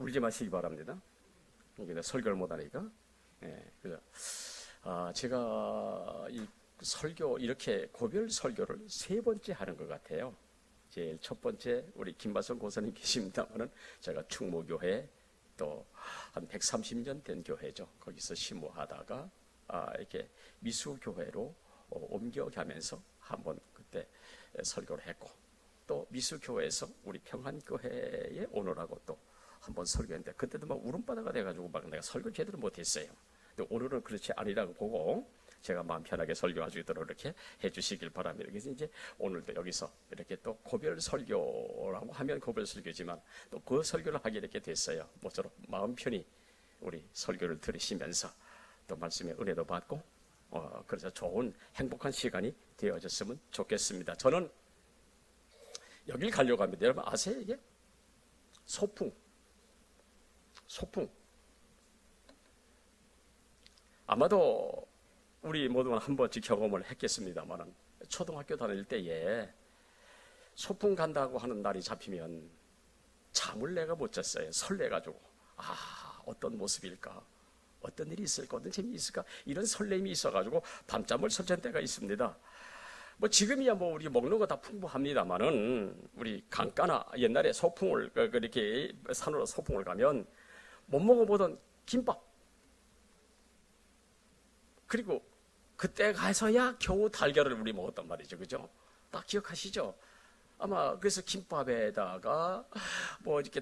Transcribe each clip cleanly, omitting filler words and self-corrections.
울지 마시기 바랍니다. 이게 설교를 못하니까. 예, 그래서 제가 이 설교 이렇게 고별 설교를 3번째 하는 것 같아요. 제일 첫 번째 우리 김바성 고사님 계십니다만은 제가 충무교회 또 한 130년 된 교회죠. 거기서 심호하다가 이렇게 미수교회로 옮겨가면서 한번 그때 설교를 했고, 또 미수교회에서 우리 평안교회에 오느라고 또 한번 설교했는데 그때도 막 울음바다가 돼가지고 막 내가 설교 제대로 못했어요. 근데 오늘은 그렇지 아니라고 보고 제가 마음 편하게 설교할 수 있도록 이렇게 해주시길 바랍니다. 그래서 이제 오늘도 여기서 이렇게 또 고별 설교라고 하면 고별 설교지만 또 그 설교를 하게 이렇게 됐어요. 모쪼록 마음 편히 우리 설교를 들으시면서 또 말씀의 은혜도 받고 그래서 좋은 행복한 시간이 되어졌으면 좋겠습니다. 저는 여길 가려고 합니다. 여러분 아세요 이게? 소풍. 아마도 우리 모두는 한 번씩 경험을 했겠습니다만 초등학교 다닐 때에 소풍 간다고 하는 날이 잡히면 잠을 내가 못 잤어요. 설레가지고 어떤 모습일까, 어떤 일이 있을까, 어떤 재미가 있을까, 이런 설렘이 있어가지고 밤잠을 설친 때가 있습니다. 뭐 지금이야 뭐 우리 먹는 거 다 풍부합니다만은 우리 강가나 옛날에 소풍을 그렇게 산으로 소풍을 가면 못 먹어보던 김밥, 그리고 그때 가서야 겨우 달걀을 우리 먹었단 말이죠. 그죠? 딱 기억하시죠? 아마 그래서 김밥에다가 뭐 이렇게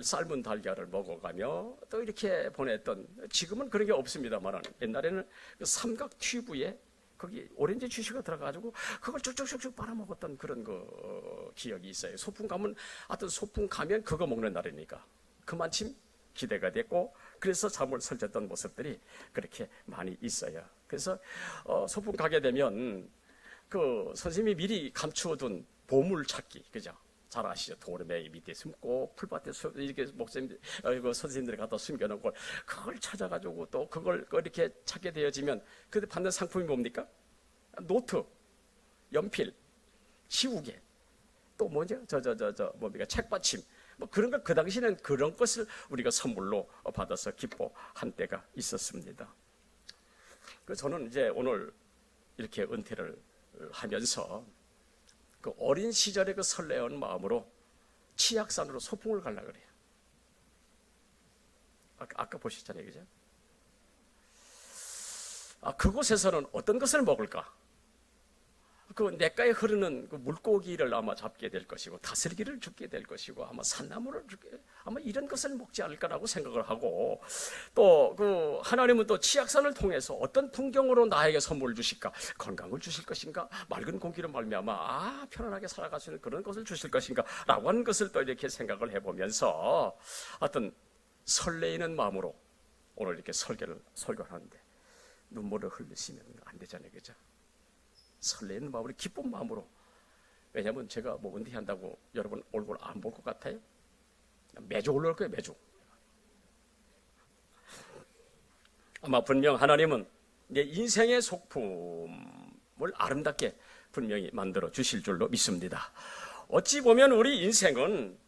삶은 달걀을 먹어가며 또 이렇게 보냈던, 지금은 그런 게 없습니다만 옛날에는 그 삼각 튜브에 거기 오렌지 주스가 들어가지고 그걸 쭉쭉쭉쭉 빨아먹었던 그런 거 기억이 있어요. 소풍 가면, 하여튼 소풍 가면 그거 먹는 날이니까 그만큼 기대가 됐고, 그래서 잠을 설쳤던 모습들이 그렇게 많이 있어요. 그래서 소풍 가게 되면 그 선생님이 미리 감추어둔 보물 찾기, 그죠? 잘 아시죠? 도르메이 밑에 숨고 풀밭에 이렇게 목사님들, 선생님들이 갖다 숨겨놓고 그걸 찾아가지고 또 그걸 이렇게 찾게 되어지면 그때 받는 상품이 뭡니까? 노트, 연필, 지우개, 또 뭐죠? 뭡니까? 책받침. 뭐 그런 거, 그 당시에는 그런 것을 우리가 선물로 받아서 기뻐한 때가 있었습니다. 그래서 저는 이제 오늘 이렇게 은퇴를 하면서 그 어린 시절의 그 설레는 마음으로 치악산으로 소풍을 가려고 그래요. 아까 보셨잖아요, 그죠? 그곳에서는 어떤 것을 먹을까? 그 냇가에 흐르는 그 물고기를 아마 잡게 될 것이고, 다슬기를 죽게 될 것이고, 아마 산나물을 아마 이런 것을 먹지 않을까라고 생각을 하고, 또 그 하나님은 또 치악산을 통해서 어떤 풍경으로 나에게 선물을 주실까? 건강을 주실 것인가? 맑은 공기로 말미암아 편안하게 살아갈 수 있는 그런 것을 주실 것인가라고 하는 것을 또 이렇게 생각을 해보면서 어떤 설레이는 마음으로 오늘 이렇게 설교하는데 눈물을 흘리시면 안 되잖아요, 그죠? 설레는 마음으로, 기쁜 마음으로. 왜냐하면 제가 뭐 은퇴한다고 여러분 얼굴 안 볼 것 같아요? 매주 올라올 거예요, 매주. 아마 분명 하나님은 내 인생의 소품을 아름답게 분명히 만들어 주실 줄로 믿습니다. 어찌 보면 우리 인생은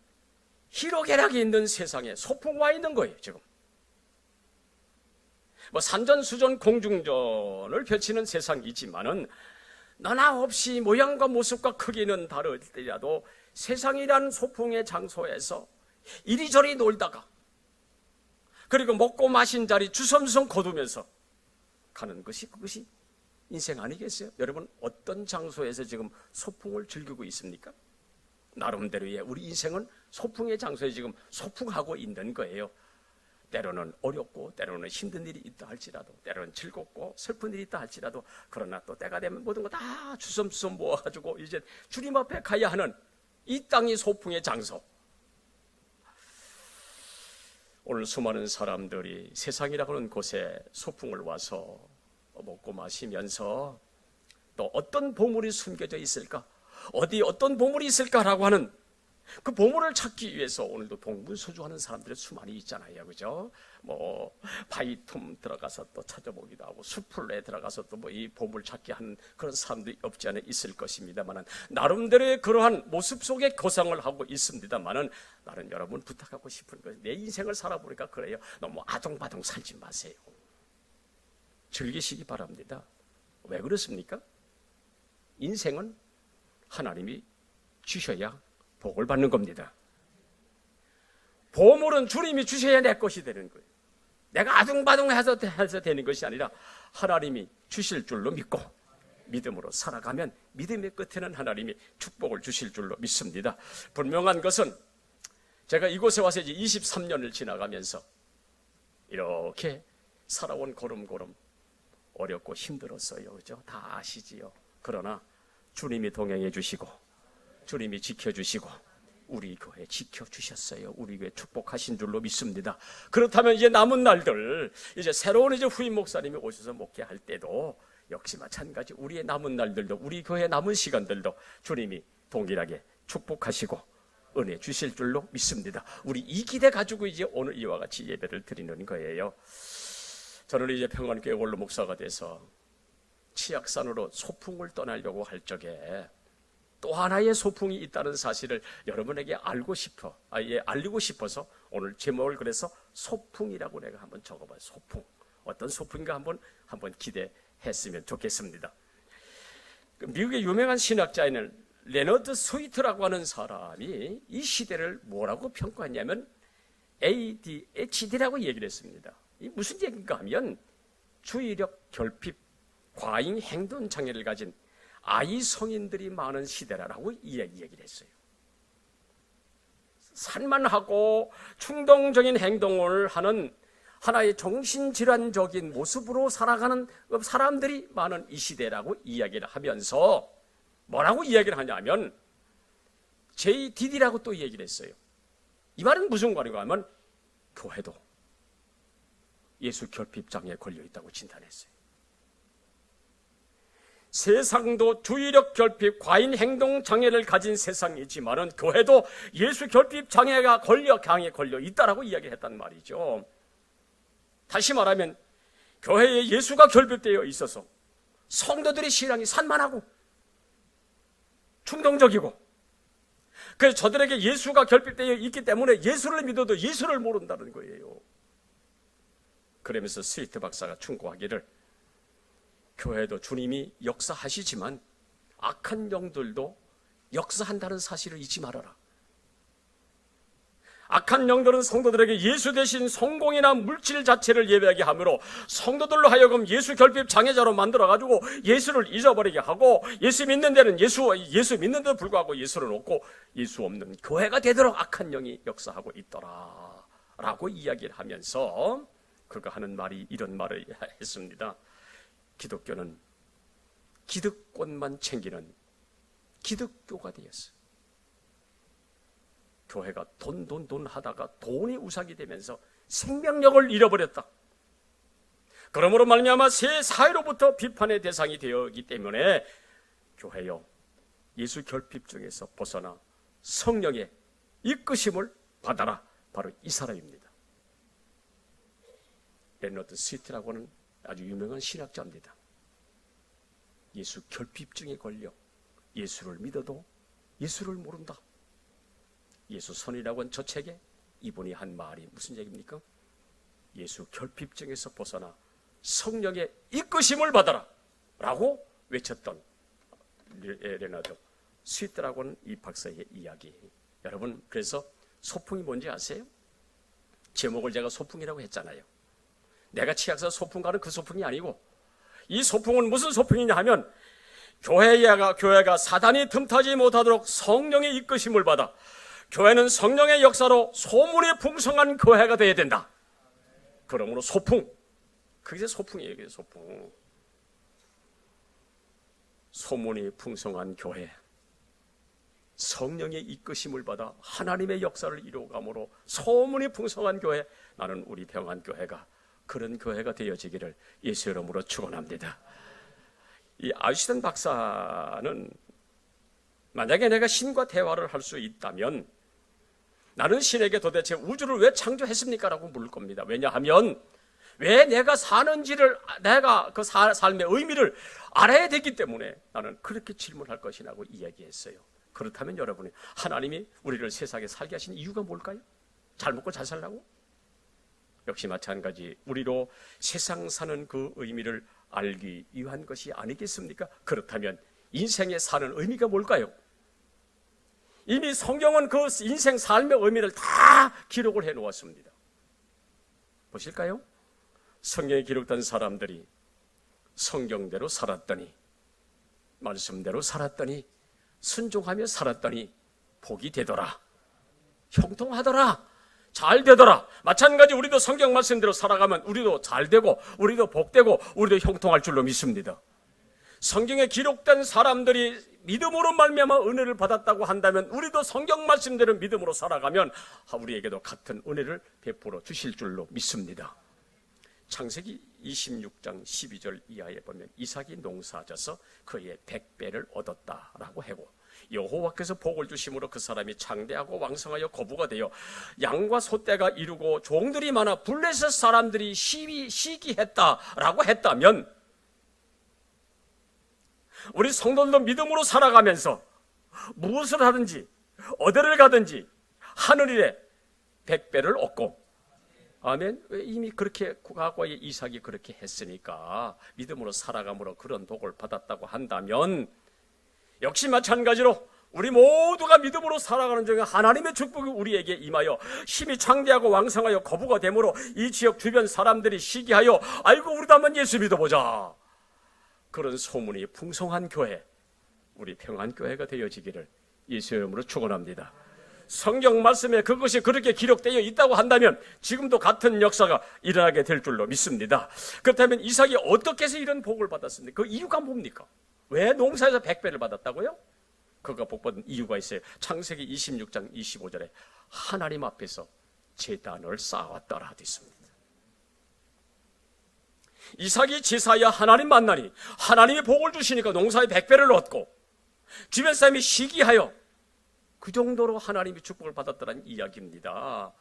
희로애락이 있는 세상에 소풍 와 있는 거예요, 지금. 뭐 산전수전 공중전을 펼치는 세상이지만은 너나 없이 모양과 모습과 크기는 다르더라도 세상이란 소풍의 장소에서 이리저리 놀다가, 그리고 먹고 마신 자리 주섬주섬 거두면서 가는 것이 그것이 인생 아니겠어요? 여러분 어떤 장소에서 지금 소풍을 즐기고 있습니까? 나름대로의 우리 인생은 소풍의 장소에 지금 소풍하고 있는 거예요. 때로는 어렵고 때로는 힘든 일이 있다 할지라도, 때로는 즐겁고 슬픈 일이 있다 할지라도, 그러나 또 때가 되면 모든 거 다 주섬주섬 모아가지고 이제 주님 앞에 가야 하는 이 땅이 소풍의 장소. 오늘 수많은 사람들이 세상이라고 하는 곳에 소풍을 와서 먹고 마시면서 또 어떤 보물이 숨겨져 있을까, 어디 어떤 보물이 있을까라고 하는 그 보물을 찾기 위해서 오늘도 동분서주하는 사람들이 수많이 있잖아요, 그죠? 뭐 바위 틈 들어가서 또 찾아보기도 하고 숲을 들어가서 또 뭐 이 보물 찾기 하는 그런 사람들이 없지 않아 있을 것입니다만은, 나름대로의 그러한 모습 속에 고상을 하고 있습니다만은, 나는 여러분 부탁하고 싶은 거예요. 내 인생을 살아보니까 그래요. 너무 아동바동 살지 마세요. 즐기시기 바랍니다. 왜 그렇습니까? 인생은 하나님이 주셔야 복을 받는 겁니다. 보물은 주님이 주셔야 내 것이 되는 거예요. 내가 아둥바둥해서 되는 것이 아니라 하나님이 주실 줄로 믿고 믿음으로 살아가면 믿음의 끝에는 하나님이 축복을 주실 줄로 믿습니다. 분명한 것은 제가 이곳에 와서 이제 23년을 지나가면서 이렇게 살아온 걸음걸음 어렵고 힘들었어요. 그죠? 다 아시지요. 그러나 주님이 동행해 주시고 주님이 지켜주시고 우리 교회 지켜주셨어요. 우리 교회 축복하신 줄로 믿습니다. 그렇다면 이제 남은 날들, 이제 새로운 후임 목사님이 오셔서 목회할 때도 역시 마찬가지 우리의 남은 날들도, 우리 교회 남은 시간들도 주님이 동일하게 축복하시고 은혜 주실 줄로 믿습니다. 우리 이 기대 가지고 이제 오늘 이와 같이 예배를 드리는 거예요. 저는 이제 평안교회 원로 목사가 돼서 치악산으로 소풍을 떠나려고 할 적에 또 하나의 소풍이 있다는 사실을 여러분에게 알리고 싶어서 오늘 제목을 그래서 소풍이라고 내가 한번 적어봐요. 소풍. 어떤 소풍인가 한번 기대했으면 좋겠습니다. 미국의 유명한 신학자인 레너드 스위트라고 하는 사람이 이 시대를 뭐라고 평가했냐면 ADHD라고 얘기를 했습니다. 이 무슨 얘기인가 하면 주의력 결핍, 과잉 행동 장애를 가진 아이 성인들이 많은 시대라고 얘기를 했어요. 산만하고 충동적인 행동을 하는 하나의 정신질환적인 모습으로 살아가는 사람들이 많은 이 시대라고 이야기를 하면서 뭐라고 이야기를 하냐면 JDD라고 또 얘기를 했어요. 이 말은 무슨 말인가 하면 교회도 예수 결핍장애에 걸려있다고 진단했어요. 세상도 주의력 결핍, 과잉 행동 장애를 가진 세상이지만은 교회도 예수 결핍 장애가 강에 걸려 있다라고 이야기했단 말이죠. 다시 말하면 교회에 예수가 결핍되어 있어서 성도들의 신앙이 산만하고 충동적이고, 그래서 저들에게 예수가 결핍되어 있기 때문에 예수를 믿어도 예수를 모른다는 거예요. 그러면서 스위트 박사가 충고하기를, 교회도 주님이 역사하시지만 악한 영들도 역사한다는 사실을 잊지 말아라. 악한 영들은 성도들에게 예수 대신 성공이나 물질 자체를 예배하게 하므로 성도들로 하여금 예수 결핍 장애자로 만들어가지고 예수를 잊어버리게 하고, 예수 믿는 데는 예수 믿는 데도 불구하고 예수를 놓고 예수 없는 교회가 되도록 악한 영이 역사하고 있더라 라고 이야기를 하면서 그가 하는 말이 이런 말을 했습니다. 기독교는 기득권만 챙기는 기득교가 되었어요. 교회가 돈 하다가 돈이 우상이 되면서 생명력을 잃어버렸다. 그러므로 말미암아 새 사회로부터 비판의 대상이 되었기 때문에 교회여 예수 결핍증에서 벗어나 성령의 이끄심을 받아라. 바로 이 사람입니다. 레너드 스위트라고 하는 아주 유명한 신학자입니다. 예수 결핍증에 걸려 예수를 믿어도 예수를 모른다. 예수 선이라고 한 저 책에 이분이 한 말이 무슨 얘기입니까? 예수 결핍증에서 벗어나 성령의 이끄심을 받아라 라고 외쳤던 레너드 스위트라고 하는 이 박사의 이야기. 여러분, 그래서 소풍이 뭔지 아세요? 제목을 제가 소풍이라고 했잖아요. 내가 치악산 소풍 가는 그 소풍이 아니고, 이 소풍은 무슨 소풍이냐 하면 교회가 사단이 틈타지 못하도록 성령의 이끄심을 받아 교회는 성령의 역사로 소문이 풍성한 교회가 되어야 된다. 그러므로 소풍, 그게 소풍이에요. 그게 소풍. 소문이 풍성한 교회, 성령의 이끄심을 받아 하나님의 역사를 이루어감으로 소문이 풍성한 교회, 나는 우리 평안교회가 그런 교회가 되어지기를 예수 이름으로 축원합니다. 이 아이슈탄 박사는 만약에 내가 신과 대화를 할 수 있다면 나는 신에게 도대체 우주를 왜 창조했습니까? 라고 물을 겁니다. 왜냐하면 왜 내가 사는지를, 내가 그 삶의 의미를 알아야 되기 때문에 나는 그렇게 질문할 것이라고 이야기했어요. 그렇다면 여러분이 하나님이 우리를 세상에 살게 하신 이유가 뭘까요? 잘 먹고 잘 살라고? 역시 마찬가지 우리로 세상 사는 그 의미를 알기 위한 것이 아니겠습니까? 그렇다면 인생에 사는 의미가 뭘까요? 이미 성경은 그 인생 삶의 의미를 다 기록을 해 놓았습니다. 보실까요? 성경에 기록된 사람들이 성경대로 살았더니, 말씀대로 살았더니, 순종하며 살았더니 복이 되더라, 형통하더라, 잘 되더라. 마찬가지 우리도 성경 말씀대로 살아가면 우리도 잘 되고 우리도 복되고 우리도 형통할 줄로 믿습니다. 성경에 기록된 사람들이 믿음으로 말미암아 은혜를 받았다고 한다면 우리도 성경 말씀대로 믿음으로 살아가면 우리에게도 같은 은혜를 베풀어 주실 줄로 믿습니다. 창세기 26장 12절 이하에 보면 이삭이 농사져서 그의 100배를 얻었다라고 하고, 여호와께서 복을 주심으로 그 사람이 장대하고 왕성하여 거부가 되어 양과 소떼가 이루고 종들이 많아 블레셋 사람들이 시기했다라고 했다면, 우리 성도들도 믿음으로 살아가면서 무엇을 하든지 어디를 가든지 하늘에 100배를 얻고, 아멘. 이미 그렇게 과거에 이삭이 그렇게 했으니까 믿음으로 살아감으로 그런 복을 받았다고 한다면, 역시 마찬가지로 우리 모두가 믿음으로 살아가는 중에 하나님의 축복이 우리에게 임하여 힘이 창대하고 왕성하여 거부가 되므로 이 지역 주변 사람들이 시기하여 아이고 우리도 한번 예수 믿어보자, 그런 소문이 풍성한 교회, 우리 평안교회가 되어지기를 예수의 이름으로 축원합니다. 성경 말씀에 그것이 그렇게 기록되어 있다고 한다면 지금도 같은 역사가 일어나게 될 줄로 믿습니다. 그렇다면 이삭이 어떻게 해서 이런 복을 받았습니까? 그 이유가 뭡니까? 왜 농사에서 100배를 받았다고요? 그가 복받은 이유가 있어요. 창세기 26장 25절에 하나님 앞에서 제단을 쌓았더라 되어 있습니다. 이삭이 제사야 하나님 만나니 하나님이 복을 주시니까 농사에 100배를 얻고 주변 사람이 시기하여 그 정도로 하나님이 축복을 받았다는 이야기입니다.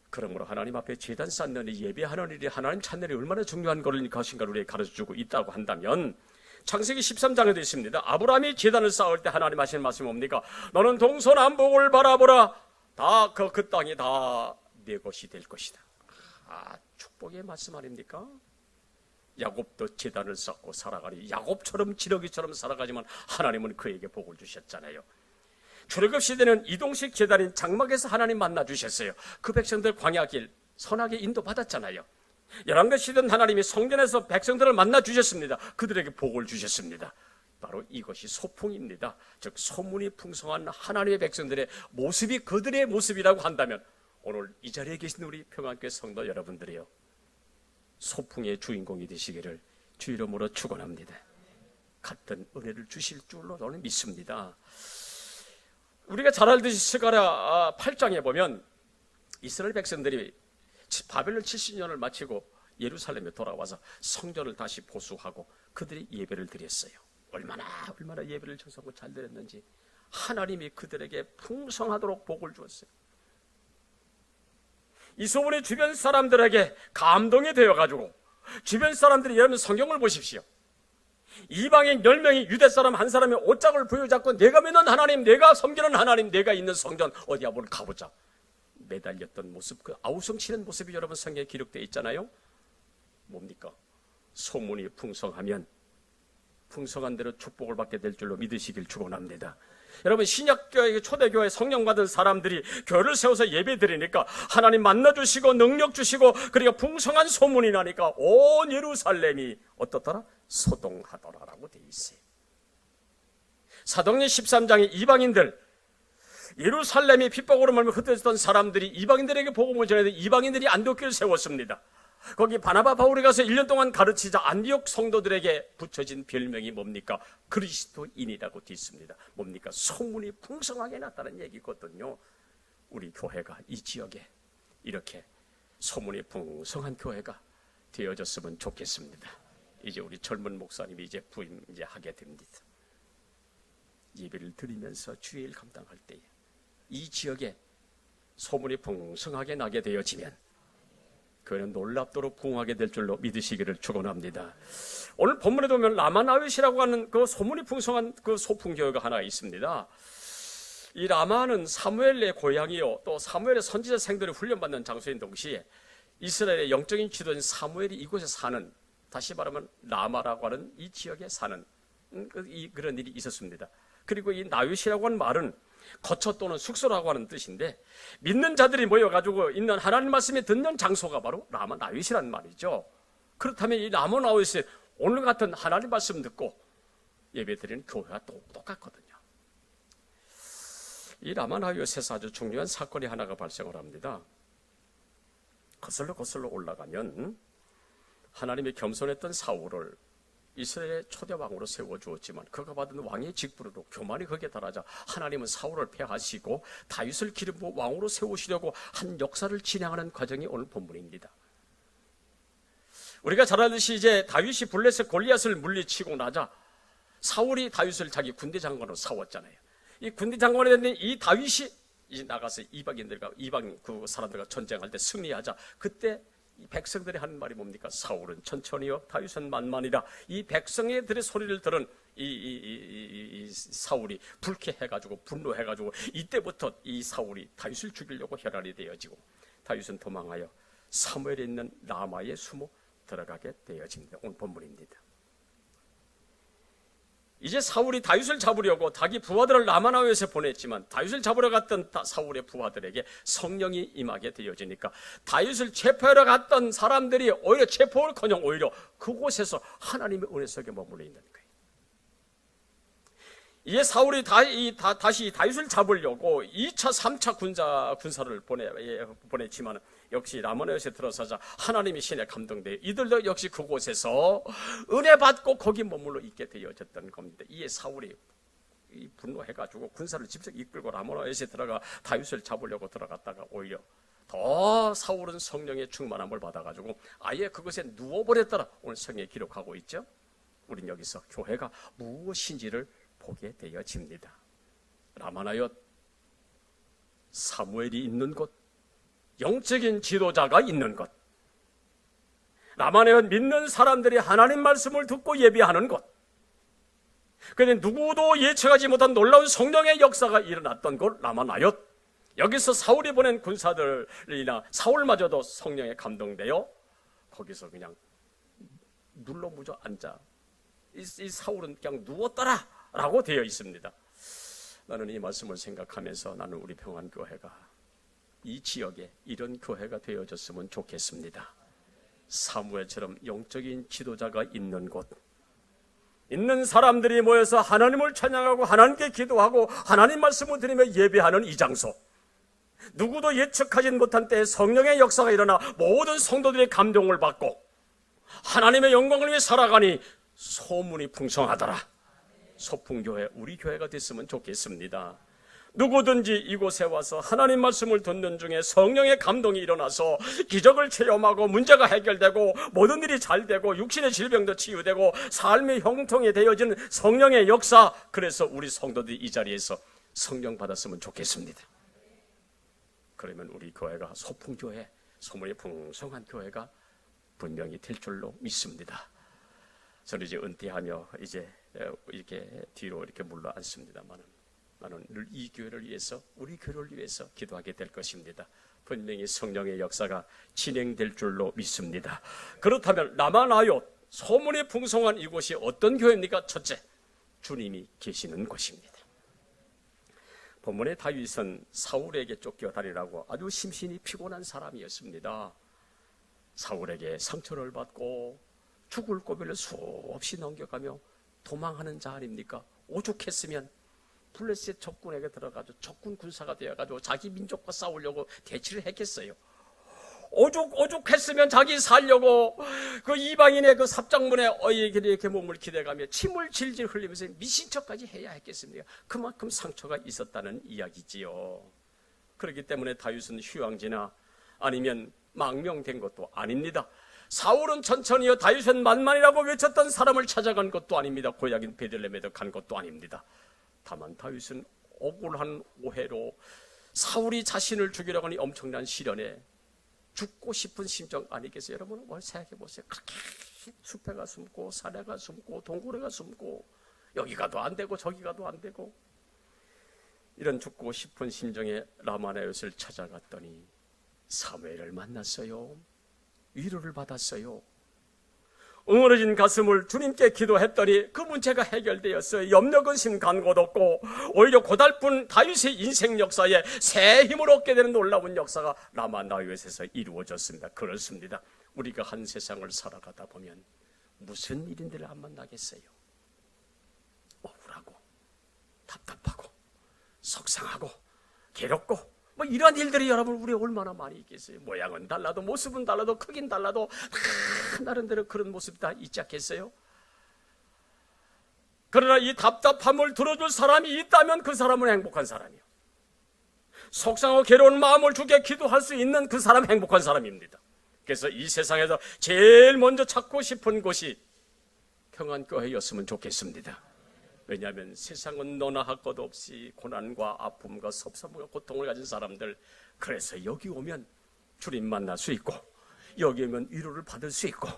그러므로 하나님 앞에 제단 쌓는 일, 예배하는 일이 하나님 찾는 일이 얼마나 중요한 것인가를 우리에게 가르쳐주고 있다고 한다면, 창세기 13장에도 있습니다. 아브라함이 제단을 쌓을 때 하나님 하시는 말씀이 뭡니까? 너는 동서남북을 바라보라. 다 그 땅이 다 내 것이 될 것이다. 축복의 말씀 아닙니까? 야곱도 제단을 쌓고 살아가니 야곱처럼 지렁이처럼 살아가지만 하나님은 그에게 복을 주셨잖아요. 출애굽 시대는 이동식 제단인 장막에서 하나님 만나 주셨어요. 그 백성들 광야길 선하게 인도받았잖아요. 열왕기 시대는 하나님이 성전에서 백성들을 만나 주셨습니다. 그들에게 복을 주셨습니다. 바로 이것이 소풍입니다. 즉 소문이 풍성한 하나님의 백성들의 모습이 그들의 모습이라고 한다면, 오늘 이 자리에 계신 우리 평안교회 성도 여러분들이요, 소풍의 주인공이 되시기를 주 이름으로 축원합니다. 같은 은혜를 주실 줄로 저는 믿습니다. 우리가 잘 알듯이 스가랴 8장에 보면 이스라엘 백성들이 바벨론 70년을 마치고 예루살렘에 돌아와서 성전을 다시 보수하고 그들이 예배를 드렸어요. 얼마나 예배를 정성하고 잘 드렸는지 하나님이 그들에게 풍성하도록 복을 주었어요. 이 소문이 주변 사람들에게 감동이 되어가지고, 주변 사람들이 여러분 성경을 보십시오. 이방인 10명이 유대 사람 한 사람이 옷장을 부여잡고 내가 믿는 하나님, 내가 섬기는 하나님, 내가 있는 성전 어디 한번 가보자 매달렸던 모습, 그 아우성치는 모습이 여러분 성경에 기록되어 있잖아요. 뭡니까? 소문이 풍성하면 풍성한 대로 축복을 받게 될 줄로 믿으시길 축원합니다. 여러분 신약교회 초대교회 성령 받은 사람들이 교회를 세워서 예배 드리니까 하나님 만나주시고 능력 주시고 그러니까 풍성한 소문이 나니까 온 예루살렘이 어떻더라? 소동하더라라고 되어 있어요. 사도행전 13장에 이방인들, 예루살렘이 핍박으로 말미암아 흩어졌던 사람들이 이방인들에게 복음을 전해서 이방인들이 안디옥교를 세웠습니다. 거기 바나바 바울이 가서 1년 동안 가르치자 안디옥 성도들에게 붙여진 별명이 뭡니까? 그리스도인이라고 되어 있습니다. 뭡니까? 소문이 풍성하게 났다는 얘기거든요. 우리 교회가 이 지역에 이렇게 소문이 풍성한 교회가 되어졌으면 좋겠습니다. 이제 우리 젊은 목사님이 이제 부임 이제 하게 됩니다. 예배를 드리면서 주일 감당할 때에 이 지역에 소문이 풍성하게 나게 되어지면 그는 놀랍도록 부흥하게 될 줄로 믿으시기를 축원합니다. 오늘 본문에 보면 라마나윗이라고 하는 그 소문이 풍성한 그 소풍교회가 하나 있습니다. 이 라마는 사무엘의 고향이요, 또 사무엘의 선지자 생들이 훈련받는 장소인 동시에 이스라엘의 영적인 지도인 사무엘이 이곳에 사는, 다시 말하면 라마라고 하는 이 지역에 사는 그런 일이 있었습니다. 그리고 이 나윗이라고 하는 말은 거처 또는 숙소라고 하는 뜻인데, 믿는 자들이 모여가지고 있는 하나님 말씀이 듣는 장소가 바로 라마 나윗이라는 말이죠. 그렇다면 이 라마 나윗이 오늘 같은 하나님 말씀 듣고 예배드리는 교회와 똑같거든요. 이 라마 나윗에서 아주 중요한 사건이 하나가 발생을 합니다. 거슬러 올라가면 하나님이 겸손했던 사울을 이스라엘의 초대 왕으로 세워주었지만 그가 받은 왕의 직분으로 교만이 거기에 달하자 하나님은 사울을 폐하시고 다윗을 기름 부어 왕으로 세우시려고 한 역사를 진행하는 과정이 오늘 본문입니다. 우리가 잘 알듯이 이제 다윗이 블레셋 골리앗을 물리치고 나자 사울이 다윗을 자기 군대 장관으로 세웠잖아요. 이 군대 장관이 된 이 다윗이 이제 나가서 이방 그 사람들과 전쟁할 때 승리하자, 그때 이 백성들이 하는 말이 뭡니까? 사울은 천천히요, 다윗은 만만이라. 이 백성들의 소리를 들은 이 사울이 불쾌해가지고 분노해가지고 이때부터 이 사울이 다윗을 죽이려고 혈안이 되어지고 다윗은 도망하여 사무엘에 있는 라마에 숨어 들어가게 되어집니다. 오늘 본문입니다. 이제 사울이 다윗을 잡으려고 자기 부하들을 라마나윗에 보냈지만 다윗을 잡으러 갔던 사울의 부하들에게 성령이 임하게 되어지니까 다윗을 체포하러 갔던 사람들이 오히려 체포를커녕 오히려 그곳에서 하나님의 은혜 속에 머물러 있는 거예요. 이제 사울이 다시 다윗을 잡으려고 2차, 3차 군사를 보냈지만 역시 라마나윗에 들어서자 하나님이 신에 감동되어 이들도 역시 그곳에서 은혜 받고 거기 머물러 있게 되어졌던 겁니다. 이에 사울이 분노해가지고 군사를 직접 이끌고 라마나윗에 들어가 다윗을 잡으려고 들어갔다가 오히려 더 사울은 성령의 충만함을 받아가지고 아예 그것에 누워버렸더라. 오늘 성경에 기록하고 있죠. 우린 여기서 교회가 무엇인지를 보게 되어집니다. 라마나윗, 사무엘이 있는 곳, 영적인 지도자가 있는 것, 라마나윗 믿는 사람들이 하나님 말씀을 듣고 예배하는 곳, 그런데 누구도 예측하지 못한 놀라운 성령의 역사가 일어났던 곳 라마나윗. 여기서 사울이 보낸 군사들이나 사울마저도 성령에 감동되어 거기서 그냥 눌러무져 앉아 이 사울은 그냥 누웠더라 라고 되어 있습니다. 나는 이 말씀을 생각하면서 나는 우리 평안교회가 이 지역에 이런 교회가 되어졌으면 좋겠습니다. 사무엘처럼 영적인 지도자가 있는 곳, 있는 사람들이 모여서 하나님을 찬양하고 하나님께 기도하고 하나님 말씀을 들으며 예배하는 이 장소, 누구도 예측하지 못한 때에 성령의 역사가 일어나 모든 성도들의 감동을 받고 하나님의 영광을 위해 살아가니 소문이 풍성하더라. 소풍교회, 우리 교회가 됐으면 좋겠습니다. 누구든지 이곳에 와서 하나님 말씀을 듣는 중에 성령의 감동이 일어나서 기적을 체험하고 문제가 해결되고 모든 일이 잘 되고 육신의 질병도 치유되고 삶의 형통이 되어지는 성령의 역사, 그래서 우리 성도들이 이 자리에서 성령 받았으면 좋겠습니다. 그러면 우리 교회가 소풍교회, 소문이 풍성한 교회가 분명히 될 줄로 믿습니다. 저는 이제 은퇴하며 이제 이렇게 뒤로 이렇게 물러 앉습니다만 나는 늘 이 교회를 위해서, 우리 교회를 위해서 기도하게 될 것입니다. 분명히 성령의 역사가 진행될 줄로 믿습니다. 그렇다면 라마나윗, 소문이 풍성한 이곳이 어떤 교회입니까? 첫째, 주님이 계시는 곳입니다. 본문의 다윗은 사울에게 쫓겨다니라고 아주 심신이 피곤한 사람이었습니다. 사울에게 상처를 받고 죽을 고비를 수없이 넘겨가며 도망하는 자 아닙니까? 오죽했으면 블레셋 적군에게 들어가지고 적군 군사가 되어가지고 자기 민족과 싸우려고 대치를 했겠어요. 오죽했으면 자기 살려고 그 이방인의 그 삽장문에 이렇게 몸을 기대가며 침을 질질 흘리면서 미친 척까지 해야 했겠습니까? 그만큼 상처가 있었다는 이야기지요. 그렇기 때문에 다윗은 휴양지나 아니면 망명된 것도 아닙니다. 사울은 천천히요, 다윗은 만만이라고 외쳤던 사람을 찾아간 것도 아닙니다. 고향인 베들레헴에도 간 것도 아닙니다. 다만 다윗은 억울한 오해로 사울이 자신을 죽이려고 하는 엄청난 시련에 죽고 싶은 심정 아니겠어요? 여러분 뭘 생각해 보세요. 그렇게 숲에 가 숨고 산에 가 숨고 동굴에 가 숨고 여기 가도 안 되고 저기 가도 안 되고 이런 죽고 싶은 심정에 라마나요스를 찾아갔더니 사무엘을 만났어요. 위로를 받았어요. 응어러진 가슴을 주님께 기도했더니 그 문제가 해결되었어요. 염려 근심 간 곳 없고 오히려 고달픈 다윗의 인생 역사에 새 힘을 얻게 되는 놀라운 역사가 라마나요스에서 이루어졌습니다. 그렇습니다. 우리가 한 세상을 살아가다 보면 무슨 일인들을 안 만나겠어요. 억울하고 답답하고 속상하고 괴롭고 뭐 이런 일들이 여러분 우리 얼마나 많이 있겠어요. 모양은 달라도 모습은 달라도 크긴 달라도 다 나름대로 그런 모습이 다 있지 않겠어요? 그러나 이 답답함을 들어줄 사람이 있다면 그 사람은 행복한 사람이요. 속상하고 괴로운 마음을 주게 기도할 수 있는 그 사람은 행복한 사람입니다. 그래서 이 세상에서 제일 먼저 찾고 싶은 곳이 평안교회였으면 좋겠습니다. 왜냐하면 세상은 너나 할 것 없이 고난과 아픔과 섭섭과 고통을 가진 사람들, 그래서 여기 오면 주님 만날 수 있고 여기 오면 위로를 받을 수 있고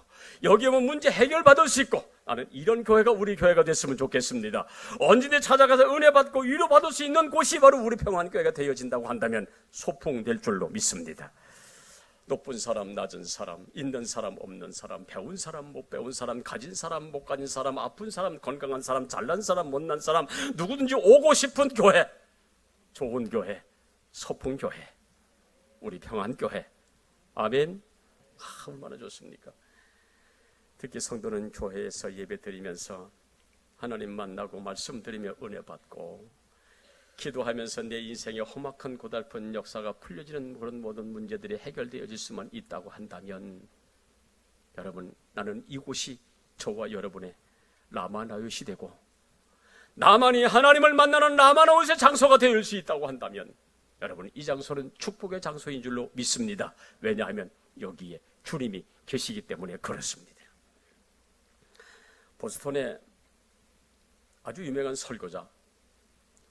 여기 오면 문제 해결받을 수 있고 나는 이런 교회가 우리 교회가 됐으면 좋겠습니다. 언제든지 찾아가서 은혜 받고 위로받을 수 있는 곳이 바로 우리 평안교회가 되어진다고 한다면 소풍될 줄로 믿습니다. 높은 사람, 낮은 사람, 있는 사람, 없는 사람, 배운 사람, 못 배운 사람, 가진 사람, 못 가진 사람, 아픈 사람, 건강한 사람, 잘난 사람, 못난 사람, 누구든지 오고 싶은 교회, 좋은 교회, 소풍교회, 우리 평안교회. 아멘. 얼마나 좋습니까? 특히 성도는 교회에서 예배드리면서 하나님 만나고 말씀드리며 은혜 받고 기도하면서 내 인생의 험악한 고달픈 역사가 풀려지는 그런 모든 문제들이 해결되어질 수만 있다고 한다면 여러분, 나는 이곳이 저와 여러분의 라마나요시 되고 나만이 하나님을 만나는 라마나요스의 장소가 되어질 수 있다고 한다면 여러분, 이 장소는 축복의 장소인 줄로 믿습니다. 왜냐하면 여기에 주님이 계시기 때문에 그렇습니다. 보스턴에 아주 유명한 설교자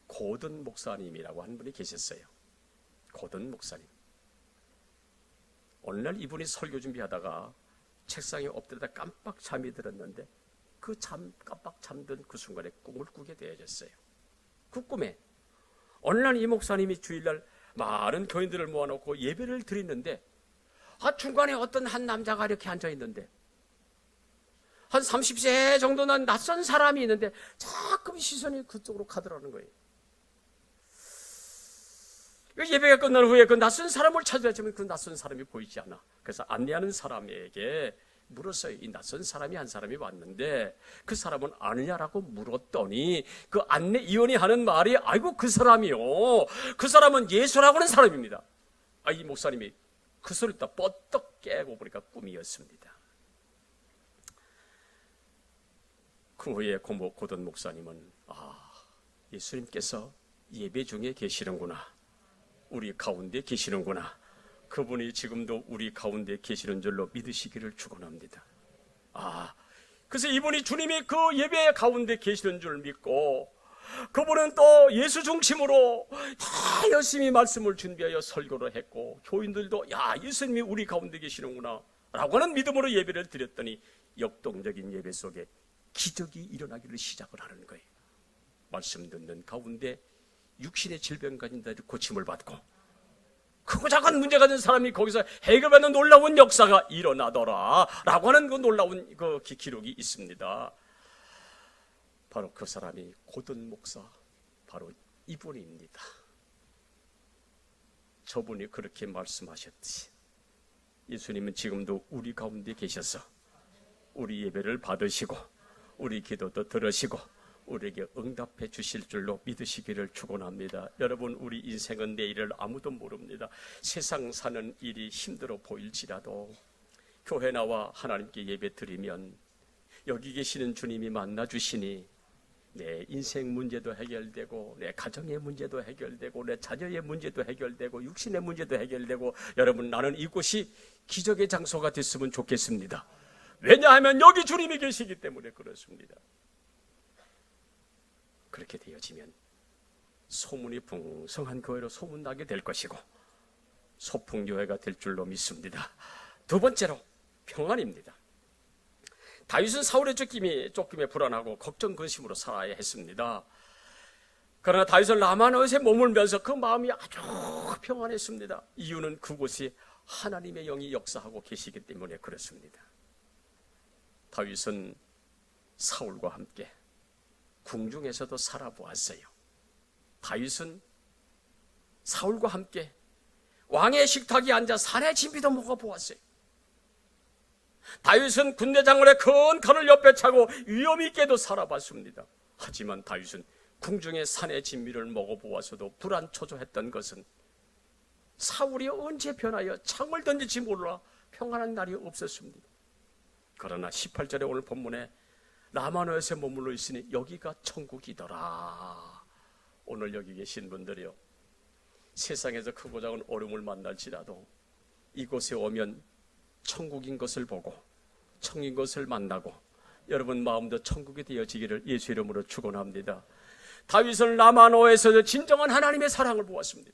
고든 목사님이라고 하는 분이 계셨어요. 고든 목사님. 어느 날 이분이 설교 준비하다가 책상에 엎드려다 깜빡 잠이 들었는데 그 깜빡 잠든 그 순간에 꿈을 꾸게 되어졌어요. 그 꿈에 어느 날 이 목사님이 주일날 많은 교인들을 모아놓고 예배를 드리는데 중간에 어떤 한 남자가 이렇게 앉아있는데 한 30세 정도 난 낯선 사람이 있는데 자꾸 시선이 그쪽으로 가더라는 거예요. 예배가 끝난 후에 그 낯선 사람을 찾아야지만 그 낯선 사람이 보이지 않아. 그래서 안내하는 사람에게 물었어요. 이 낯선 사람이 한 사람이 왔는데 그 사람은 아느냐라고 물었더니 그 안내위원이 하는 말이 아이고 그 사람이요. 그 사람은 예수라고 하는 사람입니다. 이 목사님이 그 소리를 딱 뻗떡 깨고 보니까 꿈이었습니다. 그 후에 고든 목사님은 예수님께서 예배 중에 계시는구나. 우리 가운데 계시는구나. 그분이 지금도 우리 가운데 계시는 줄로 믿으시기를 축원합니다. 그래서 이분이 주님이 그 예배 가운데 계시는 줄 믿고 그분은 또 예수 중심으로 다 열심히 말씀을 준비하여 설교를 했고 교인들도 예수님이 우리 가운데 계시는구나 라고 하는 믿음으로 예배를 드렸더니 역동적인 예배 속에 기적이 일어나기를 시작을 하는 거예요. 말씀 듣는 가운데 육신의 질병 가진 자들이 고침을 받고 크고 작은 문제 가진 사람이 거기서 해결받는 놀라운 역사가 일어나더라 라고 하는 그 놀라운 그 기록이 있습니다. 바로 그 사람이 고든 목사, 바로 이분입니다. 저분이 그렇게 말씀하셨듯이 예수님은 지금도 우리 가운데 계셔서 우리 예배를 받으시고 우리 기도도 들으시고 우리에게 응답해 주실 줄로 믿으시기를 축원합니다. 여러분, 우리 인생은 내일을 아무도 모릅니다. 세상 사는 일이 힘들어 보일지라도 교회 나와 하나님께 예배 드리면 여기 계시는 주님이 만나 주시니 내 인생 문제도 해결되고 내 가정의 문제도 해결되고 내 자녀의 문제도 해결되고 육신의 문제도 해결되고 여러분, 나는 이곳이 기적의 장소가 됐으면 좋겠습니다. 왜냐하면 여기 주님이 계시기 때문에 그렇습니다. 그렇게 되어지면 소문이 풍성한 교회로 소문나게 될 것이고 소풍교회가 될 줄로 믿습니다. 두 번째로 평안입니다. 다윗은 사울의 쫓김에 불안하고 걱정 근심으로 살아야 했습니다. 그러나 다윗은 라마노에 머물면서 그 마음이 아주 평안했습니다. 이유는 그곳이 하나님의 영이 역사하고 계시기 때문에 그렇습니다. 다윗은 사울과 함께 궁중에서도 살아보았어요. 다윗은 사울과 함께 왕의 식탁에 앉아 산의 진미도 먹어보았어요. 다윗은 군대 장군의 큰 칼을 옆에 차고 위험 있게도 살아봤습니다. 하지만 다윗은 궁중의 산의 진미를 먹어보아서도 불안초조했던 것은 사울이 언제 변하여 창을 던질지 몰라 평안한 날이 없었습니다. 그러나 18절에 오늘 본문에 라마노에서 머물러 있으니 여기가 천국이더라. 오늘 여기 계신 분들이요, 세상에서 크고 작은 어려움을 만날지라도 이곳에 오면 천국인 것을 보고 천국인 것을 만나고 여러분 마음도 천국이 되어지기를 예수 이름으로 축원합니다. 다윗은 라마노에서 진정한 하나님의 사랑을 보았습니다.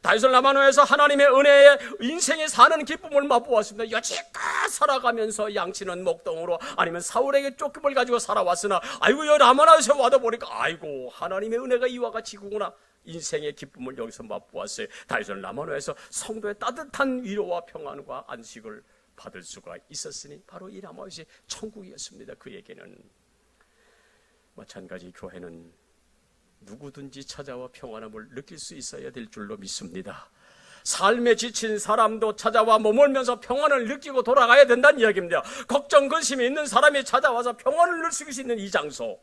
다윗은 라마노에서 하나님의 은혜에 인생에 사는 기쁨을 맛보았습니다. 여지껏 살아가면서 양치는 목동으로 아니면 사울에게 쫓김을 가지고 살아왔으나 아이고 여 라마노에서 와도 보니까 아이고 하나님의 은혜가 이와 같이 구구나. 인생의 기쁨을 여기서 맛보았어요. 다윗은 라마노에서 성도의 따뜻한 위로와 평안과 안식을 받을 수가 있었으니 바로 이 라마노이 천국이었습니다. 그에게는 마찬가지 교회는 누구든지 찾아와 평안함을 느낄 수 있어야 될 줄로 믿습니다. 삶에 지친 사람도 찾아와 머물면서 평안을 느끼고 돌아가야 된다는 이야기입니다. 걱정 근심이 있는 사람이 찾아와서 평안을 느낄 수 있는 이 장소,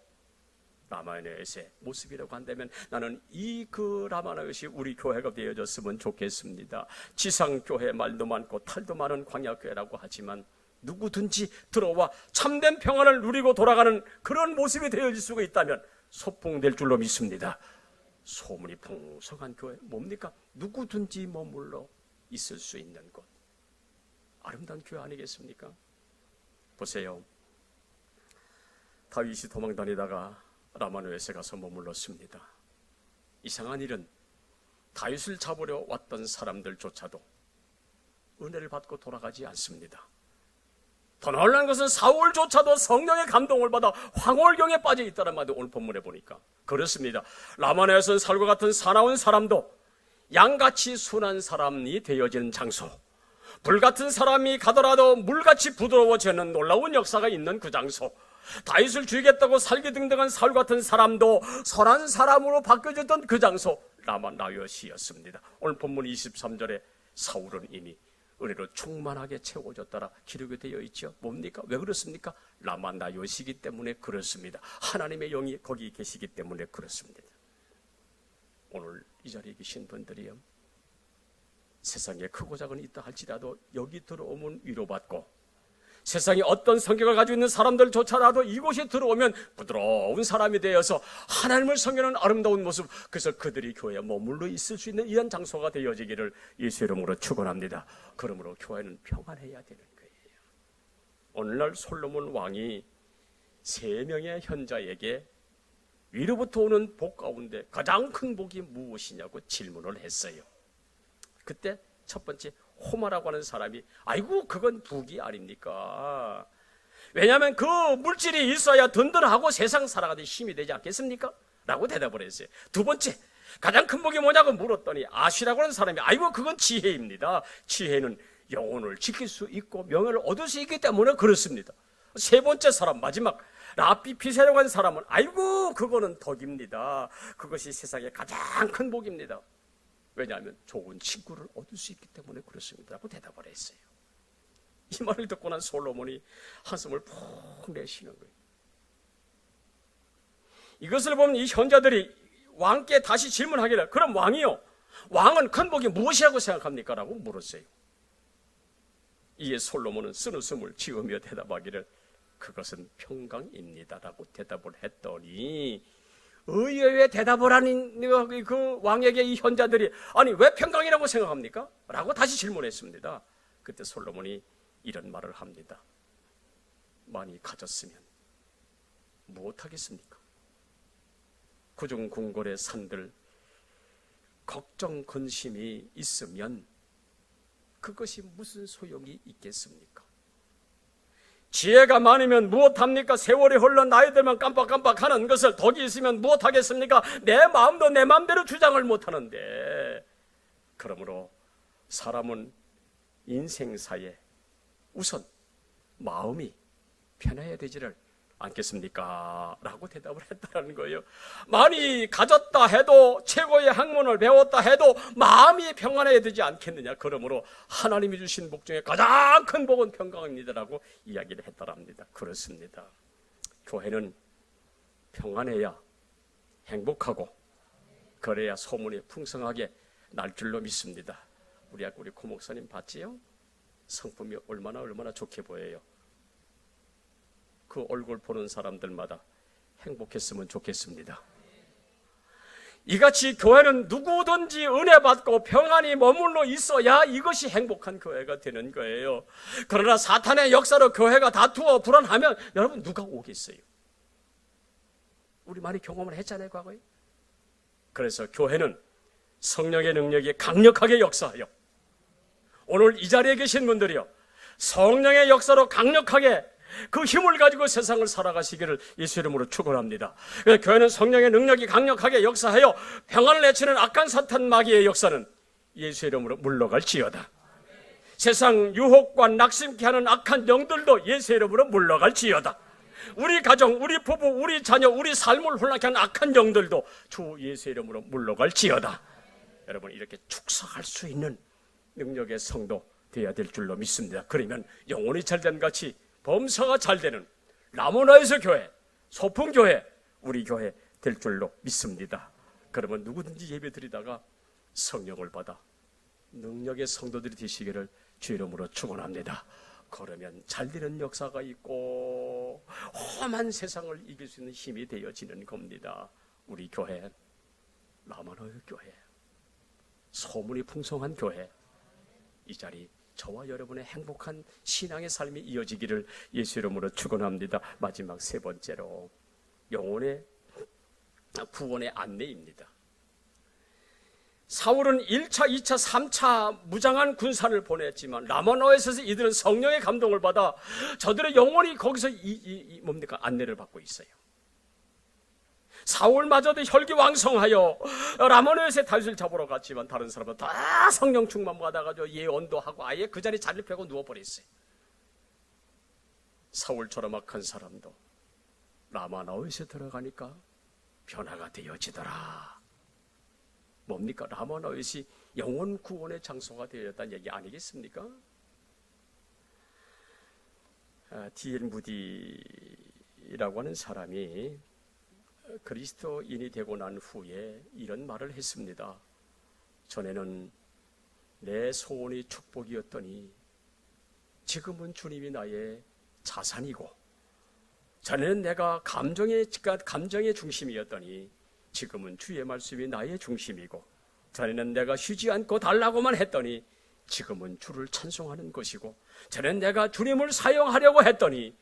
라마노의 모습이라고 한다면 나는 그 라마노이 우리 교회가 되어졌으면 좋겠습니다. 지상교회 말도 많고 탈도 많은 광야교회라고 하지만 누구든지 들어와 참된 평안을 누리고 돌아가는 그런 모습이 되어질 수가 있다면 소풍될 줄로 믿습니다. 소문이 풍성한 교회 뭡니까? 누구든지 머물러 있을 수 있는 곳, 아름다운 교회 아니겠습니까? 보세요, 다윗이 도망다니다가 라마노에 가서 머물렀습니다. 이상한 일은 다윗을 잡으려 왔던 사람들조차도 은혜를 받고 돌아가지 않습니다. 더 놀라운 것은 사울조차도 성령의 감동을 받아 황홀경에 빠져 있다는 말도 오늘 본문에 보니까 그렇습니다. 라마노에서는 사울과 같은 사나운 사람도 양같이 순한 사람이 되어지는 장소, 불같은 사람이 가더라도 물같이 부드러워지는 놀라운 역사가 있는 그 장소, 다윗을 죽이겠다고 살기등등한 사울 같은 사람도 선한 사람으로 바뀌어졌던 그 장소, 라마나요시였습니다. 오늘 본문 23절에 사울은 이미 은혜로 충만하게 채워졌다라 기록이 되어 있죠. 뭡니까? 왜 그렇습니까? 라마나요시기 때문에 그렇습니다. 하나님의 영이 거기 계시기 때문에 그렇습니다. 오늘 이 자리에 계신 분들이요, 세상에 크고 작은 있다 할지라도 여기 들어오면 위로받고, 세상에 어떤 성격을 가지고 있는 사람들조차라도 이곳에 들어오면 부드러운 사람이 되어서 하나님을 섬기는 아름다운 모습, 그래서 그들이 교회에 머물러 있을 수 있는 이런 장소가 되어지기를 예수 이름으로 축원합니다. 그러므로 교회는 평안해야 되는 거예요. 오늘날 솔로몬 왕이 3명의 현자에게 위로부터 오는 복 가운데 가장 큰 복이 무엇이냐고 질문을 했어요. 그때 첫 번째 호마라고 하는 사람이 아이고 그건 북이 아닙니까? 왜냐하면 그 물질이 있어야 든든하고 세상 살아가는 힘이 되지 않겠습니까? 라고 대답을 했어요. 두 번째, 가장 큰 복이 뭐냐고 물었더니 아쉬라고 하는 사람이 아이고 그건 지혜입니다. 지혜는 영혼을 지킬 수 있고 명예를 얻을 수 있기 때문에 그렇습니다. 세 번째 사람, 마지막 라피피세라고 하는 사람은 아이고 그거는 덕입니다. 그것이 세상의 가장 큰 복입니다. 왜냐하면 좋은 친구를 얻을 수 있기 때문에 그렇습니다 라고 대답을 했어요. 이 말을 듣고 난 솔로몬이 한숨을 푹 내쉬는 거예요. 이것을 보면 이 현자들이 왕께 다시 질문하기를 그럼 왕이요, 왕은 큰 복이 무엇이라고 생각합니까? 라고 물었어요. 이에 솔로몬은 쓴웃음을 지으며 대답하기를 그것은 평강입니다 라고 대답을 했더니 의외의 대답을 하는 그 왕에게 이 현자들이 아니 왜 평강이라고 생각합니까? 라고 다시 질문했습니다. 그때 솔로몬이 이런 말을 합니다. 많이 가졌으면 무엇하겠습니까? 구중궁궐의 산들 걱정 근심이 있으면 그것이 무슨 소용이 있겠습니까? 지혜가 많으면 무엇합니까? 세월이 흘러 나이들만 깜빡깜빡하는 것을 덕이 있으면 무엇하겠습니까? 내 마음도 내 마음대로 주장을 못하는데, 그러므로 사람은 인생사에 우선 마음이 편해야 되지를 않겠습니까? 라고 대답을 했다는 거예요. 많이 가졌다 해도, 최고의 학문을 배웠다 해도 마음이 평안해야 되지 않겠느냐. 그러므로 하나님이 주신 복 중에 가장 큰 복은 평강입니다라고 이야기를 했다랍니다. 그렇습니다. 교회는 평안해야 행복하고 그래야 소문이 풍성하게 날 줄로 믿습니다. 우리 고 목사님 봤지요? 성품이 얼마나 좋게 보여요. 그 얼굴 보는 사람들마다 행복했으면 좋겠습니다. 이같이 교회는 누구든지 은혜 받고 평안히 머물러 있어야 이것이 행복한 교회가 되는 거예요. 그러나 사탄의 역사로 교회가 다투어 불안하면 여러분 누가 오겠어요? 우리 많이 경험을 했잖아요, 과거에. 그래서 교회는 성령의 능력이 강력하게 역사하여, 오늘 이 자리에 계신 분들이요, 성령의 역사로 강력하게 그 힘을 가지고 세상을 살아가시기를 예수 이름으로 축원합니다. 교회는 성령의 능력이 강력하게 역사하여 평안을 내치는 악한 사탄 마귀의 역사는 예수 이름으로 물러갈지어다. 세상 유혹과 낙심케 하는 악한 영들도 예수 이름으로 물러갈지어다. 우리 가정, 우리 부부, 우리 자녀, 우리 삶을 혼란케 하는 악한 영들도 주 예수 이름으로 물러갈지어다. 여러분, 이렇게 축사할 수 있는 능력의 성도 되어야 될 줄로 믿습니다. 그러면 영혼이 잘된 같이 범사가 잘되는 라모나에서 교회, 소풍교회, 우리 교회 될 줄로 믿습니다. 그러면 누구든지 예배 드리다가 성령을 받아 능력의 성도들이 되시기를 주 이름으로 축원합니다. 그러면 잘되는 역사가 있고 험한 세상을 이길 수 있는 힘이 되어지는 겁니다. 우리 교회, 라모나의 교회, 소문이 풍성한 교회, 이 자리 저와 여러분의 행복한 신앙의 삶이 이어지기를 예수 이름으로 축원합니다. 마지막 세 번째로 영혼의 구원의 안내입니다. 사울은 1차, 2차, 3차 무장한 군사를 보냈지만 라마나에서 이들은 성령의 감동을 받아 저들의 영혼이 거기서 안내를 받고 있어요. 사울마저도 혈기왕성하여 라모네스의 다윗을 잡으러 갔지만 다른 사람은 다 성령 충만 받아가지고 예언도 하고 아예 그 자리에 자리를 펴고 누워버렸어요. 사울처럼 악한 사람도 라마나웃에 들어가니까 변화가 되어지더라. 뭡니까? 라마나웃이 영혼 구원의 장소가 되었다는 얘기 아니겠습니까? D.L. 무디라고 하는 사람이 그리스도인이 되고 난 후에 이런 말을 했습니다. 전에는 내 소원이 축복이었더니 지금은 주님이 나의 자산이고, 전에는 내가 감정의 중심이었더니 지금은 주의 말씀이 나의 중심이고, 전에는 내가 쉬지 않고 달라고만 했더니 지금은 주를 찬송하는 것이고, 전에는 내가 주님을 사용하려고 했더니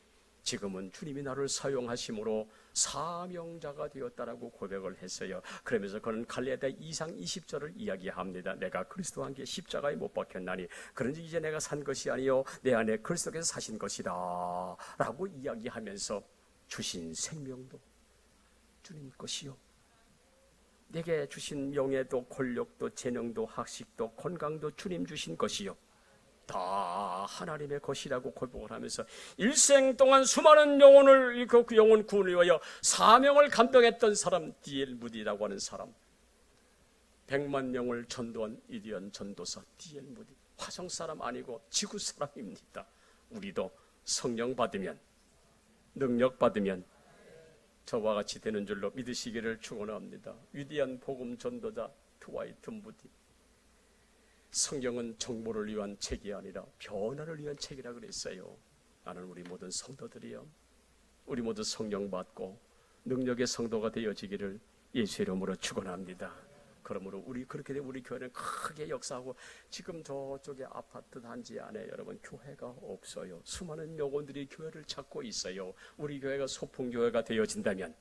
지금은 주님이 나를 사용하심으로 사명자가 되었다라고 고백을 했어요. 그러면서 그는 갈라디아 2장 20절을 이야기합니다. 내가 그리스도와 함께 십자가에 못 박혔나니 그런지 이제 내가 산 것이 아니요 내 안에 그리스도께서 사신 것이다 라고 이야기하면서 주신 생명도 주님 것이요, 내게 주신 명예도 권력도 재능도 학식도 건강도 주님 주신 것이요 다 하나님의 것이라고 고백을 하면서 일생 동안 수많은 영혼을, 그 영혼 구원을 위하여 사명을 감당했던 사람, D.L. 무디라고 하는 사람, 100만 명을 전도한 위대한 전도사 D.L. 무디, 화성 사람 아니고 지구 사람입니다. 우리도 성령 받으면, 능력 받으면 저와 같이 되는 줄로 믿으시기를 축원합니다. 위대한 복음 전도자 트와이트 무디, 성경은 정보를 위한 책이 아니라 변화를 위한 책이라 그랬어요. 나는 우리 모든 성도들이요, 우리 모두 성령 받고 능력의 성도가 되어지기를 예수 이름으로 축원합니다. 그러므로 우리 그렇게 되면 우리 교회는 크게 역사하고, 지금 저쪽에 아파트 단지 안에 여러분 교회가 없어요. 수많은 영혼들이 교회를 찾고 있어요. 우리 교회가 소풍교회가 되어진다면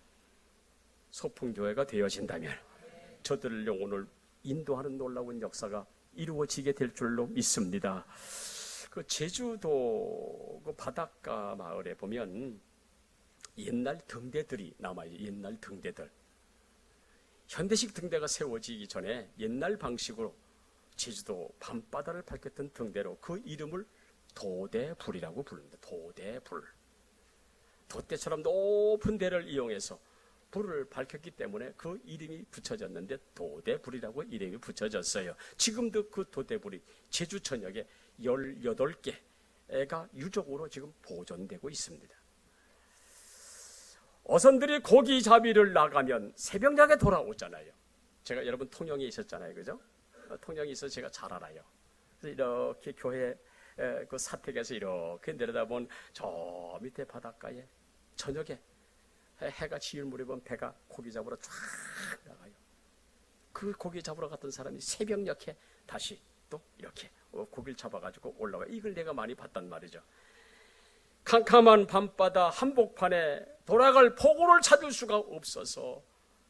소풍교회가 되어진다면 저들 영혼을 인도하는 놀라운 역사가 이루어지게 될 줄로 믿습니다. 그 제주도 그 바닷가 마을에 보면 옛날 등대들이 남아요. 옛날 등대들. 현대식 등대가 세워지기 전에 옛날 방식으로 제주도 밤바다를 밝혔던 등대로 그 이름을 도대불이라고 부릅니다. 도대불. 돛대처럼 높은 대를 이용해서 불을 밝혔기 때문에 그 이름이 붙여졌는데 도대불이라고 이름이 붙여졌어요. 지금도 그 도대불이 제주 전역에 18개가 유적으로 지금 보존되고 있습니다. 어선들이 고기 잡이를 나가면 새벽녘에 돌아오잖아요. 제가 여러분 통영에 있었잖아요. 그죠? 통영에 있어서 제가 잘 알아요. 그래서 이렇게 교회 그 사택에서 이렇게 내려다본 저 밑에 바닷가에 저녁에 해가 지을 무렵은 배가 고기 잡으러 쫙 나가요. 그 고기 잡으러 갔던 사람이 새벽녘에 다시 또 이렇게 고기를 잡아가지고 올라와요. 이걸 내가 많이 봤단 말이죠. 캄캄한 밤바다 한복판에 돌아갈 포구를 찾을 수가 없어서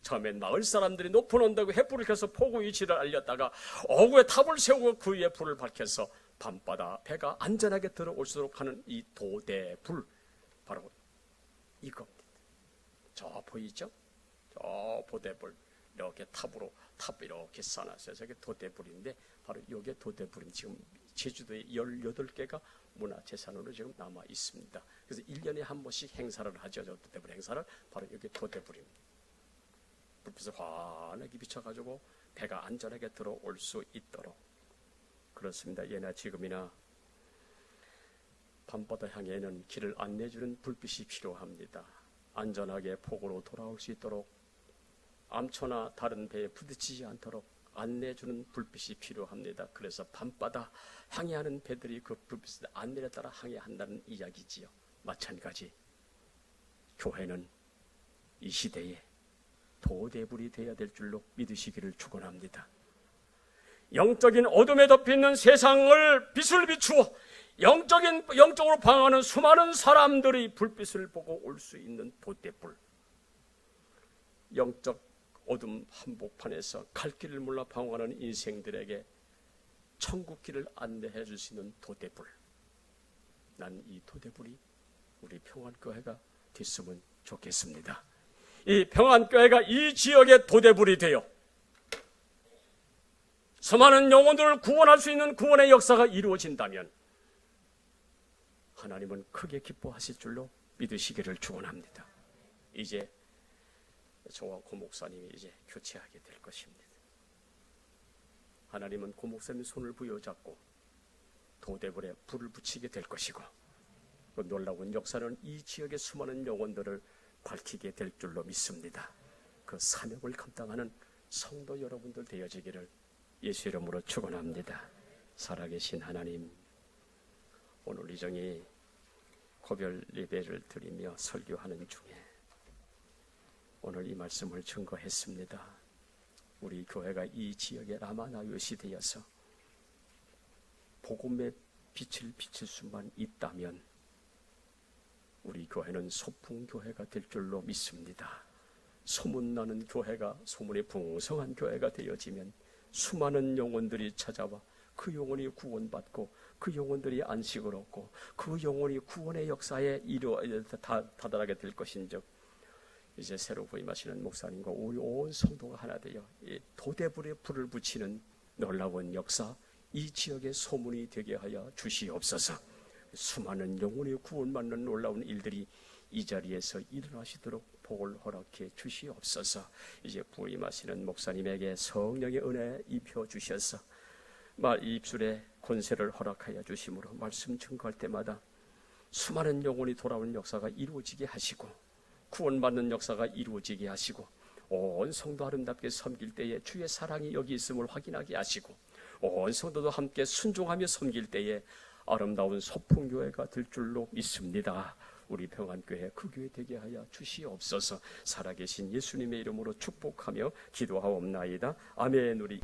처음엔 마을 사람들이 높은 언덕에 횃불을 켜서 포구 위치를 알렸다가 어구에 탑을 세우고 그 위에 불을 밝혀서 밤바다 배가 안전하게 들어올수록 하는 이 도대불, 바로 이겁니다. 저 보이죠? 저 도대불 이렇게 탑 이렇게 쌓아놨어요. 저게 도대불인데 바로 이게 도대불인 지금 제주도에 18개가 문화재산으로 지금 남아 있습니다. 그래서 1년에 한 번씩 행사를 하죠. 저 도대불 행사를. 바로 여기 도대불입니다. 불빛을 환하게 비춰가지고 배가 안전하게 들어올 수 있도록. 그렇습니다. 예나 지금이나 밤바다 향해는 길을 안내해주는 불빛이 필요합니다. 안전하게 포구로 돌아올 수 있도록, 암초나 다른 배에 부딪히지 않도록 안내해주는 불빛이 필요합니다. 그래서 밤바다 항해하는 배들이 그 불빛의 안내에 따라 항해한다는 이야기지요. 마찬가지 교회는 이 시대에 도대불이 되어야 될 줄로 믿으시기를 축원합니다. 영적인 어둠에 덮여있는 세상을 빛을 비추어 영적으로 방황하는 수많은 사람들이 불빛을 보고 올 수 있는 도대불. 영적 어둠 한복판에서 갈 길을 몰라 방황하는 인생들에게 천국 길을 안내해 줄 수 있는 도대불. 난 이 도대불이 우리 평안교회가 됐으면 좋겠습니다. 이 평안교회가 이 지역의 도대불이 되어 수많은 영혼들을 구원할 수 있는 구원의 역사가 이루어진다면 하나님은 크게 기뻐하실 줄로 믿으시기를 축원합니다. 이제 저와 고 목사님이 이제 교체하게 될 것입니다. 하나님은 고 목사님 손을 부여잡고 도대불에 불을 붙이게 될 것이고, 그 놀라운 역사는 이 지역의 수많은 영혼들을 밝히게 될 줄로 믿습니다. 그 사명을 감당하는 성도 여러분들 되어지기를 예수 이름으로 축원합니다. 살아계신 하나님, 오늘 이정이 고별 예배를 드리며 설교하는 중에 오늘 이 말씀을 증거했습니다. 우리 교회가 이 지역의 라마나요시 되어서 복음의 빛을 비칠 수만 있다면 우리 교회는 소풍교회가 될 줄로 믿습니다. 소문나는 교회가, 소문이 풍성한 교회가 되어지면 수많은 영혼들이 찾아와 그 영혼이 구원받고 그 영혼들이 안식을 얻고 그 영혼이 구원의 역사에 다다르게 될 것인즉, 이제 새로 부임하시는 목사님과 우리 온 성도가 하나 되어 이 도대불에 불을 붙이는 놀라운 역사, 이 지역의 소문이 되게 하여 주시옵소서. 수많은 영혼이 구원받는 놀라운 일들이 이 자리에서 일어나시도록 복을 허락해 주시옵소서. 이제 부임하시는 목사님에게 성령의 은혜 입혀 주셔서 말 입술에 권세를 허락하여 주심으로 말씀 증거할 때마다 수많은 영혼이 돌아오는 역사가 이루어지게 하시고 구원받는 역사가 이루어지게 하시고 온 성도 아름답게 섬길 때에 주의 사랑이 여기 있음을 확인하게 하시고 온 성도도 함께 순종하며 섬길 때에 아름다운 소풍교회가 될 줄로 믿습니다. 우리 평안교회 그 교회 되게 하여 주시옵소서. 살아계신 예수님의 이름으로 축복하며 기도하옵나이다. 아멘. 우리